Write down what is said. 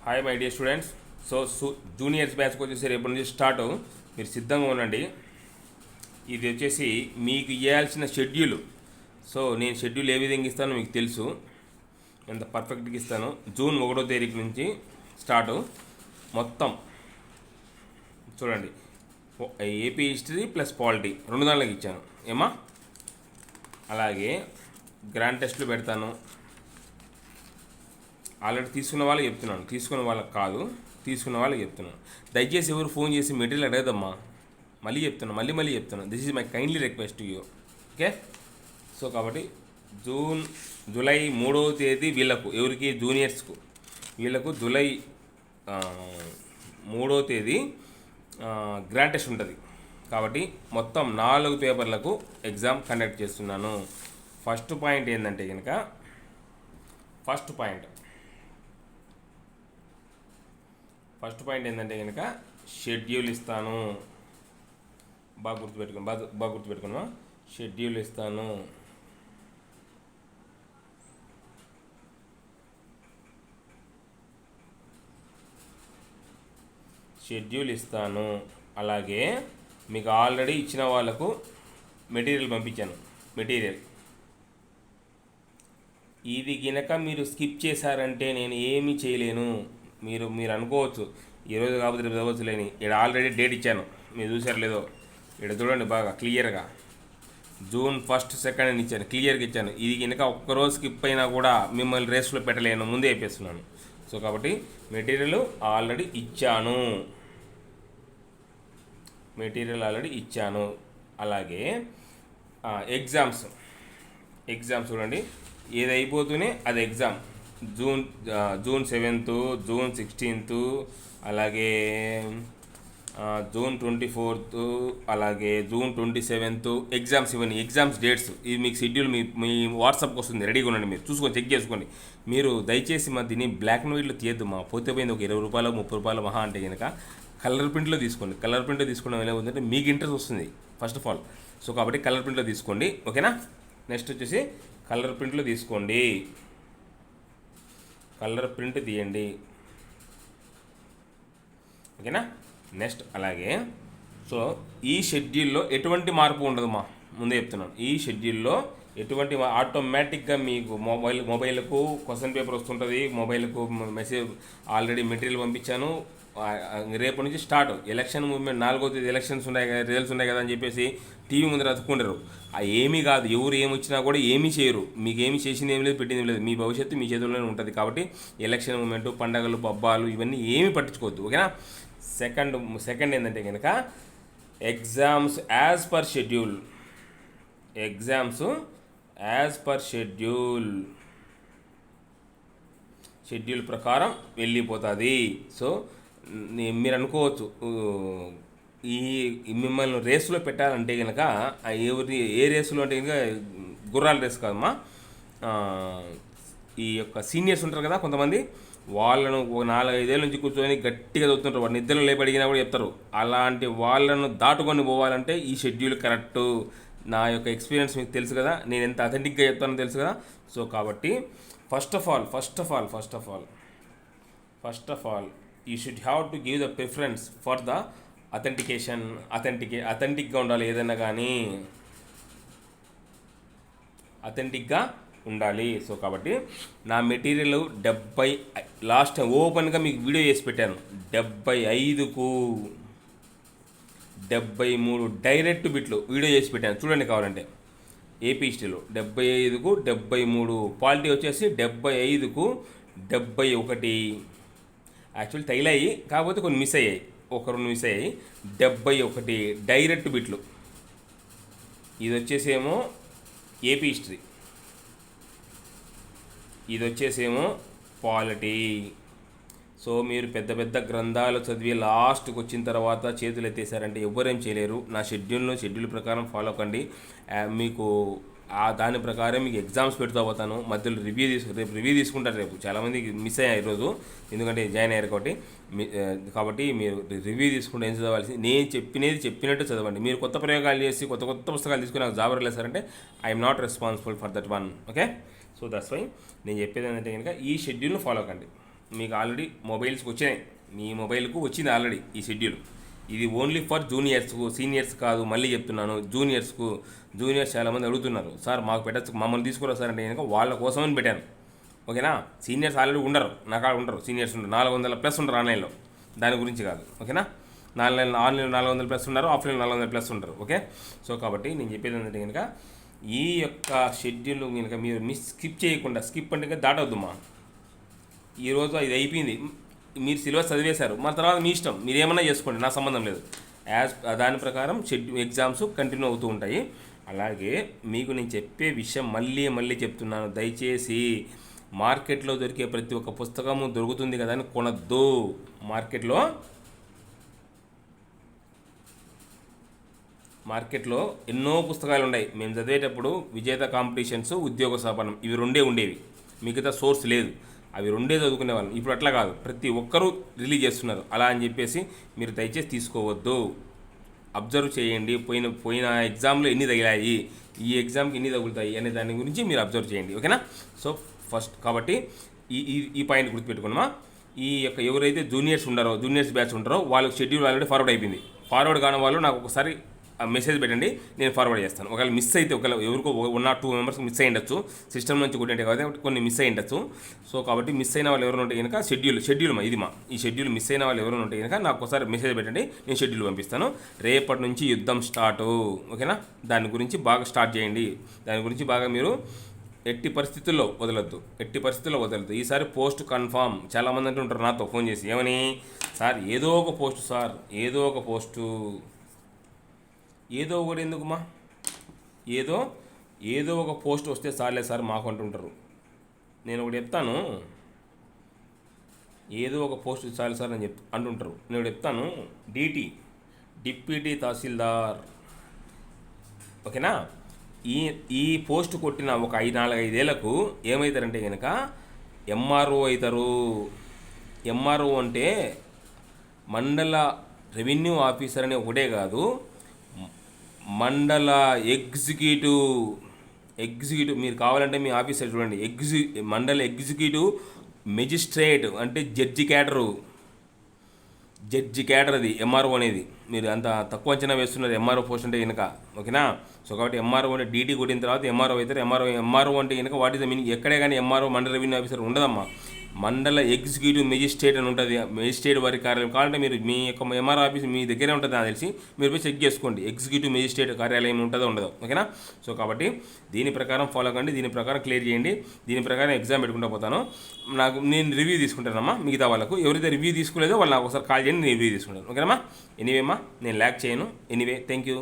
Hi my dear students. Juniors బ్యాచ్కి వచ్చేసి రేపటి నుంచి స్టార్ట్. మీరు సిద్ధంగా ఉండండి. ఇది వచ్చేసి మీకు ఇవ్వాల్సిన షెడ్యూల్. నేను షెడ్యూల్ ఏ విధంగా ఇస్తానో మీకు తెలుసు, ఎంత పర్ఫెక్ట్గా ఇస్తాను. జూన్ 1వ తేదీ నుంచి స్టార్ట్. మొత్తం చూడండి, ఏపీ హిస్టరీ ప్లస్ పాలిటీ 2 దాంట్లోకి ఇచ్చాను ఏమా. అలాగే గ్రాండ్ టెస్ట్లు పెడతాను. ఆల్రెడీ తీసుకున్న వాళ్ళకి చెప్తున్నాను, తీసుకున్న వాళ్ళకి కాదు, తీసుకున్న వాళ్ళకి చెప్తున్నాను. దయచేసి ఎవరు ఫోన్ చేసి మెటీరియల్ అడగదమ్మా. మళ్ళీ చెప్తున్నాను. This is my kindly request you. Okay. కాబట్టి జూలై 3వ తేదీ వీళ్ళకు, ఎవరికి, జూనియర్స్కు, వీళ్ళకు జూలై 3వ తేదీ గ్రాండ్ టెస్ట్ ఉంటుంది. కాబట్టి మొత్తం 4 పేపర్లకు ఎగ్జామ్ కండక్ట్ చేస్తున్నాను. ఫస్ట్ పాయింట్ ఏంటంటే కనుక, ఫస్ట్ పాయింట్ ఏంటంటే కనుక షెడ్యూల్ ఇస్తాను. బాగా గుర్తుపెట్టుకున్నా. షెడ్యూల్ ఇస్తాను. అలాగే మీకు ఆల్రెడీ ఇచ్చిన వాళ్ళకు మెటీరియల్ పంపించాను. ఇది గినక మీరు స్కిప్ చేశారంటే నేను ఏమీ చేయలేను. మీరు అనుకోవచ్చు ఈరోజు కాకపోతే రేపు చదవచ్చు లేని. ఇక్కడ ఆల్రెడీ డేట్ ఇచ్చాను, మీరు చూసారు లేదో. ఇక్కడ చూడండి బాగా క్లియర్గా, జూన్ 1, 2 అని ఇచ్చాను, క్లియర్గా ఇచ్చాను. ఇది కనుక ఒక్కరోజు స్కిప్ అయినా కూడా మిమ్మల్ని రేస్లో పెట్టలేను, ముందే చెప్పేస్తున్నాను. కాబట్టి మెటీరియల్ ఆల్రెడీ ఇచ్చాను. అలాగే ఎగ్జామ్స్ చూడండి, ఏది అయిపోతూనే అది exam. June 7th, June 16th, అలాగే జూన్ 24th, అలాగే జూన్ 27th ఎగ్జామ్స్. ఇవన్నీ ఎగ్జామ్స్ డేట్స్. ఇది మీకు షెడ్యూల్ మీ వాట్సాప్కి వస్తుంది, రెడీగా ఉండండి. మీరు చూసుకొని చెక్ చేసుకోండి. మీరు దయచేసి దీన్ని బ్లాక్ అండ్ వైట్లో తీయద్దు. పోతే పోయింది ఒక 20 రూపాయలు 30 రూపాయలు మహా అంటే కనుక కలర్ ప్రింట్లో తీసుకోండి. కలర్ ప్రింట్లో తీసుకోవడం ఎలా ఉందంటే మీకు ఇంట్రెస్ట్ వస్తుంది ఫస్ట్ ఆఫ్ ఆల్. కాబట్టి కలర్ ప్రింట్లో తీసుకోండి, ఓకేనా. నెక్స్ట్ వచ్చేసి కలర్ ప్రింట్లో తీసుకోండి, కలర్ ప్రింట్ తీయండి, ఓకేనా. నెక్స్ట్ అలాగే ఈ షెడ్యూల్లో ఎటువంటి మార్పు ఉండదు ముందే చెప్తున్నాను. ఈ షెడ్యూల్లో ఎటువంటి ఆటోమేటిక్గా మీకు మొబైల్కు క్వశ్చన్ పేపర్ వస్తుంటుంది. మొబైల్కు మెసేజ్ ఆల్రెడీ మెటీరియల్ పంపించాను. రేపు నుంచి స్టార్ట్. ఎలక్షన్ మూవ్మెంట్ 4వ తేదీ ఎలక్షన్స్ ఉన్నాయి కదా, రిజల్ట్స్ ఉన్నాయి కదా అని చెప్పేసి టీవీ ముందర అతుక్కుంటారు. ఏమీ కాదు, ఎవరు ఏమొచ్చినా కూడా ఏమీ చేయరు. మీకు ఏమి చేసింది ఏమి లేదు, పెట్టింది ఏమి లేదు. మీ భవిష్యత్తు మీ చేతుల్లోనే ఉంటుంది. కాబట్టి ఎలక్షన్ మూవ్మెంట్, పండగలు, పబ్బాలు ఇవన్నీ ఏమీ పట్టించుకోవద్దు, ఓకేనా. సెకండ్ ఏంటంటే కనుక ఎగ్జామ్స్ యాజ్ పర్ షెడ్యూల్ ప్రకారం వెళ్ళిపోతుంది. మీరు అనుకోవచ్చు మిమ్మల్ని రేసులో పెట్టాలంటే కనుక ఏ రేసులో అంటే కనుక గుర్రాల రేసు కాదమ్మా. ఈ యొక్క సీనియర్స్ ఉంటారు కదా కొంతమంది, వాళ్ళను 4-5 ఏళ్ళ నుంచి కూర్చొని గట్టిగా చదువుతుంటారు. వాడు నిద్రలో లేపి అడిగినా కూడా చెప్తారు. అలాంటి వాళ్ళను దాటుకొని పోవాలంటే ఈ షెడ్యూల్ కరెక్టు. నా యొక్క ఎక్స్పీరియన్స్ మీకు తెలుసు కదా, నేను ఎంత అథెంటిక్గా చెప్తానో తెలుసు కదా. కాబట్టి first of all you should have to give the preference for the authentication. అథెంటిక్గా ఉండాలి, ఏదైనా కానీ అథెంటిక్గా ఉండాలి. కాబట్టి నా మెటీరియల్ 70, లాస్ట్ టైం ఓపెన్గా మీకు వీడియో చేసి పెట్టాను. 75కు 73 డైరెక్ట్ బిట్లు వీడియో చేసి పెట్టాను, చూడండి కావాలంటే. ఏపీ హిస్టరీలో 75కు 73, పాలిటీ వచ్చేసి 75కు 71. యాక్చువల్లీ తగిలాయి, కాకపోతే కొన్ని మిస్ అయ్యాయి, 1-2 మిస్ అయ్యాయి. 71 డైరెక్ట్ బిట్లు. ఇది వచ్చేసేమో ఏపీ హిస్టరీ, ఇది వచ్చేసేమో పాలిటీ. మీరు పెద్ద పెద్ద గ్రంథాలు చదివి లాస్ట్కి వచ్చిన తర్వాత చేతులు ఎత్తేసారంటే ఎవరేం చేయలేరు. నా షెడ్యూల్ ప్రకారం ఫాలో కండి. మీకు దాని ప్రకారం మీకు ఎగ్జామ్స్ పెడుతూ పోతాను. మధ్యలో రేపు రివ్యూ తీసుకుంటారు. రేపు చాలామంది మిస్ అయ్యారు ఈరోజు, ఎందుకంటే జాయిన్ అయ్యారు కాబట్టి మీరు రివ్యూ తీసుకుంటే ఏం చదవాల్సి, నేను చెప్పినట్టు చదవండి. మీరు కొత్త ప్రయోగాలు చేసి కొత్త పుస్తకాలు తీసుకుని నాకు జాబ్ వెళ్ళేసారంటే I am not responsible for that one, okay. That's why నేను చెప్పేది ఏంటంటే కనుక ఈ షెడ్యూల్ను ఫాలో కండి. మీకు ఆల్రెడీ మొబైల్స్కి వచ్చినాయి, మీ మొబైల్కు వచ్చింది ఆల్రెడీ ఈ షెడ్యూల్. ఇది ఓన్లీ ఫర్ జూనియర్స్కు, సీనియర్స్ కాదు. మళ్ళీ చెప్తున్నాను, జూనియర్స్కు. జూనియర్స్ చాలామంది అడుగుతున్నారు, సార్ మాకు పెట్టచ్చు, మమ్మల్ని తీసుకురా సార్ అంటే కనుక వాళ్ళ కోసమని పెట్టాను. ఓకేనా? సీనియర్స్ ఆల్రెడీ ఉండరు, నా కాడ ఉండరు. సీనియర్స్ ఉండరు, 400+ ఉండరు ఆన్లైన్లో. దాని గురించి కాదు. ఓకేనా? ఆన్లైన్ 400+ ఉన్నారు, ఆఫ్లైన్ 400+ ఉంటారు. ఓకే. సో కాబట్టి నేను చెప్పేది ఏంటంటే కనుక ఈ యొక్క షెడ్యూల్ కనుక మీరు స్కిప్ చేయకుండా, స్కిప్ అంటే దాటవద్దమ్మా. ఈరోజు ఇది అయిపోయింది, మీరు సిలబస్ చదివేశారు, మన తర్వాత మీ ఇష్టం, మీరు ఏమన్నా చేసుకోండి, నా సంబంధం లేదు. దాని ప్రకారం ఎగ్జామ్స్ కంటిన్యూ అవుతూ ఉంటాయి. అలాగే మీకు నేను చెప్పే విషయం మళ్ళీ మళ్ళీ చెప్తున్నాను, దయచేసి మార్కెట్లో దొరికే ప్రతి ఒక్క పుస్తకము దొరుకుతుంది కదా అని కొనద్దు. మార్కెట్లో ఎన్నో పుస్తకాలు ఉన్నాయి. మేము చదివేటప్పుడు విజేత కాంపిటీషన్స్, ఉద్యోగ సోపానం, ఇవి రెండే ఉండేవి, మిగతా సోర్స్ లేదు. అవి రెండే చదువుకునే వాళ్ళం. ఇప్పుడు అట్లా కాదు, ప్రతి ఒక్కరూ రిలీజ్ చేస్తున్నారు. అలా అని చెప్పేసి మీరు దయచేసి తీసుకోవద్దు. అబ్జర్వ్ చేయండి, పోయిన ఎగ్జామ్లో ఎన్ని తగిలాయి, ఈ ఎగ్జామ్కి ఎన్ని తగులుతాయి అనే దాని గురించి మీరు అబ్జర్వ్ చేయండి. ఓకేనా? సో ఫస్ట్ కాబట్టి ఈ పాయింట్ గుర్తుపెట్టుకున్నామా. ఈ యొక్క ఎవరైతే జూనియర్స్ బ్యాచ్ ఉంటారో వాళ్ళకి షెడ్యూల్ ఆల్రెడీ ఫార్వర్డ్ అయిపోయింది. ఫార్వర్డ్ కాని వాళ్ళు నాకు ఒకసారి మెసేజ్ పెట్టండి, నేను ఫార్వర్డ్ చేస్తాను. ఒకవేళ మిస్ అయితే, ఒకవేళ ఎవరికో 1 or 2 మెంబర్స్ మిస్ అయ్యి ఉండొచ్చు, సిస్టమ్ నుంచి కొట్టింటే కాబట్టి కొన్ని మిస్ అయ్యి ఉండొచ్చు. సో కాబట్టి మిస్ అయిన వాళ్ళు ఎవరైనా ఉంటే కనుక షెడ్యూల్ ఈ షెడ్యూల్ మిస్ అయిన వాళ్ళు ఎవరైనా ఉంటే కనుక నాకు ఒకసారి మెసేజ్ పెట్టండి, నేను షెడ్యూల్ పంపిస్తాను. రేపటి నుంచి యుద్ధం స్టార్ట్. ఓకేనా? దాని గురించి బాగా స్టార్ట్ చేయండి. దాని గురించి బాగా మీరు ఎట్టి పరిస్థితుల్లో వదలొద్దు. ఈసారి పోస్ట్ కన్ఫామ్. చాలామంది అంటుంటారు నాతో ఫోన్ చేసి, ఏమని సార్ ఏదో ఒక పోస్టు ఏదో ఒకటి ఎందుకుమా, ఏదో ఒక పోస్ట్ వస్తే చాలే సార్ మాకు అంటుంటారు. నేను ఒకటి చెప్తాను, ఏదో ఒక పోస్ట్ చాలు సార్ అని అంటుంటారు. నేను చెప్తాను, డిప్యూటీ తహసీల్దార్. ఓకేనా? ఈ పోస్ట్ కొట్టిన ఒక 4-5 ఏళ్లకు ఏమవుతారంటే కనుక ఎంఆర్ఓ అవుతారు. ఎంఆర్ఓ అంటే మండల రెవెన్యూ ఆఫీసర్ అనే ఒకటే కాదు, మండల ఎగ్జిక్యూటివ్. మీరు కావాలంటే మీ ఆఫీసర్ చూడండి, మండల ఎగ్జిక్యూటివ్ మెజిస్ట్రేట్ అంటే జడ్జి క్యాడర్ అది ఎంఆర్ఓ అనేది. మీరు అంత తక్కువ అంచనా వేస్తున్నారు ఎంఆర్ఓ పోస్ట్ అంటే కనుక. ఓకేనా? సో కాబట్టి ఎంఆర్ఓ అంటే డీటీ కొట్టిన తర్వాత ఎంఆర్ఓ అవుతారు. ఎంఆర్ఓ అంటే కనుక వాట్ ఈస్ ద మీనింగ్? ఎక్కడే కానీ ఎంఆర్ఓ మండల రెవెన్యూ ఆఫీసర్ ఉండదమ్మా. మండల ఎగ్జిక్యూటివ్ మెజిస్ట్రేట్ అని ఉంటుంది, మెజిస్ట్రేట్ వారి కార్యాలయం. కావాలంటే మీరు మీ యొక్క ఎంఆర్ఓ ఆఫీస్ మీ దగ్గరే ఉంటుంది నాకు తెలిసి, మీరు పోయి చెక్ చేసుకోండి ఎగ్జిక్యూటివ్ మెజిస్ట్రేట్ కార్యాలయం ఉంటుందో ఉండదో. ఓకేనా? సో కాబట్టి దీని ప్రకారం ఫాలో కండి, దీని ప్రకారం క్లియర్ చేయండి, దీని ప్రకారం ఎగ్జామ్ పెట్టుకుంటూ పోతాను. నేను రివ్యూ తీసుకుంటానమ్మా. మిగతా వాళ్ళకు ఎవరైతే రివ్యూ తీసుకోలేదో వాళ్ళు నాకు ఒకసారి కాల్ చేయండి, నేను రివ్యూ తీసుకుంటాను. ఓకేనమ్మా? ఎనీవేమ్మా, నేను ల్యాక్ చేయను. Anyway, thank you.